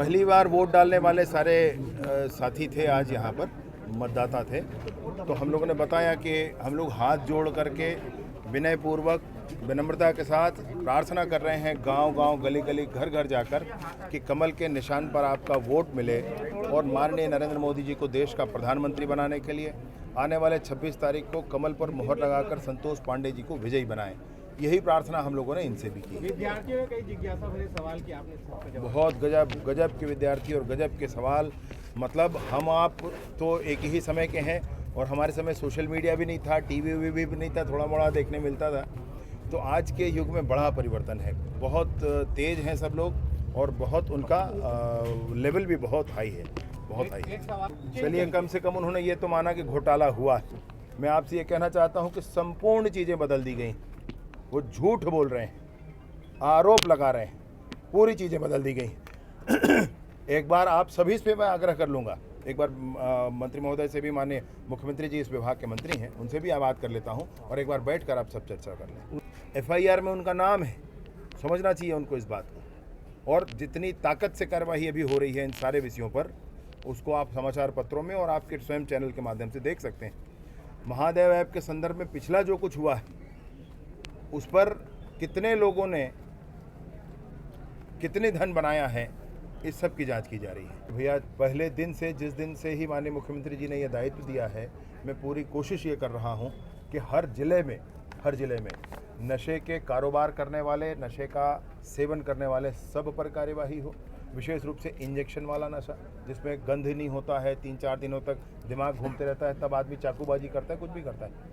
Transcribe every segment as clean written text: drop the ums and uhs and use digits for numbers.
पहली बार वोट डालने वाले सारे साथी थे आज यहाँ पर, मतदाता थे। तो हम लोगों ने बताया कि हम लोग हाथ जोड़ करके विनय पूर्वक विनम्रता के साथ प्रार्थना कर रहे हैं गांव-गांव, गली-गली, घर-घर जाकर कि कमल के निशान पर आपका वोट मिले और माननीय नरेंद्र मोदी जी को देश का प्रधानमंत्री बनाने के लिए आने वाले 26 तारीख को कमल पर मुहर लगाकर संतोष पांडे जी को विजयी बनाएं। यही प्रार्थना हम लोगों ने इनसे भी की। विद्यार्थियों ने कई जिज्ञासा भरे सवाल किए, आपने बहुत गजब के विद्यार्थी और गजब के सवाल। मतलब हम आप तो एक ही समय के हैं और हमारे समय सोशल मीडिया भी नहीं था, टीवी भी नहीं था, थोड़ा मोड़ा देखने मिलता था। तो आज के युग में बड़ा परिवर्तन है, बहुत तेज हैं सब लोग और बहुत उनका लेवल भी बहुत हाई है, बहुत हाई है। चलिए, कम से कम उन्होंने ये तो माना कि घोटाला हुआ है। मैं आपसे ये कहना चाहता हूँ कि संपूर्ण चीज़ें बदल दी गई। वो झूठ बोल रहे हैं, आरोप लगा रहे हैं, पूरी चीज़ें बदल दी गई। एक बार आप सभी से मैं आग्रह कर लूँगा, एक बार मंत्री महोदय से भी, माननीय मुख्यमंत्री जी इस विभाग के मंत्री हैं, उनसे भी बात कर लेता हूं और एक बार बैठकर आप सब चर्चा कर लें। एफआईआर में उनका नाम है, समझना चाहिए उनको इस बात को। और जितनी ताकत से कार्रवाई अभी हो रही है इन सारे विषयों पर, उसको आप समाचार पत्रों में और आपके स्वयं चैनल के माध्यम से देख सकते हैं। महादेव ऐप के संदर्भ में पिछला जो कुछ हुआ है उस पर कितने लोगों ने कितने धन बनाया है, इस सब की जांच की जा रही है। भैया, पहले दिन से, जिस दिन से ही माननीय मुख्यमंत्री जी ने यह दायित्व दिया है, मैं पूरी कोशिश ये कर रहा हूं कि हर जिले में नशे के कारोबार करने वाले, नशे का सेवन करने वाले सब पर कार्यवाही हो। विशेष रूप से इंजेक्शन वाला नशा, जिसमें गंध नहीं होता है, 3-4 दिनों तक दिमाग घूमते रहता है, तब आदमी चाकूबाजी करता है, कुछ भी करता है,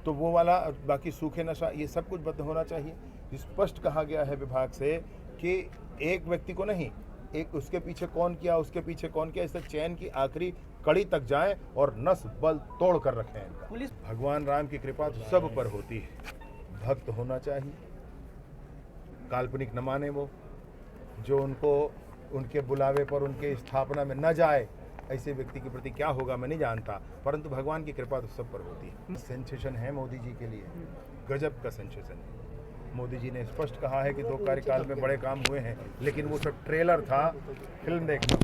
तो वो वाला। बाकी सूखे नशा, ये सब कुछ बंद होना चाहिए। स्पष्ट कहा गया है विभाग से कि एक व्यक्ति को नहीं, एक उसके पीछे कौन किया, उसके पीछे कौन किया, इससे चैन की आखिरी कड़ी तक जाएं और नस बल तोड़ कर रखें इनका। पुलिस, भगवान राम की कृपा तो सब पर होती है, भक्त होना चाहिए, काल्पनिक न माने वो, जो उनको उनके बुलावे पर, उनके स्थापना में न जाए, ऐसे व्यक्ति के प्रति क्या होगा मैं नहीं जानता, परंतु भगवान की कृपा तो सब पर होती है। सेंसेशन है मोदी जी के लिए, गजब का सेंसेशन है। मोदी जी ने स्पष्ट कहा है कि 2 कार्यकाल में बड़े काम हुए हैं, लेकिन वो सब ट्रेलर था, फिल्म देखना।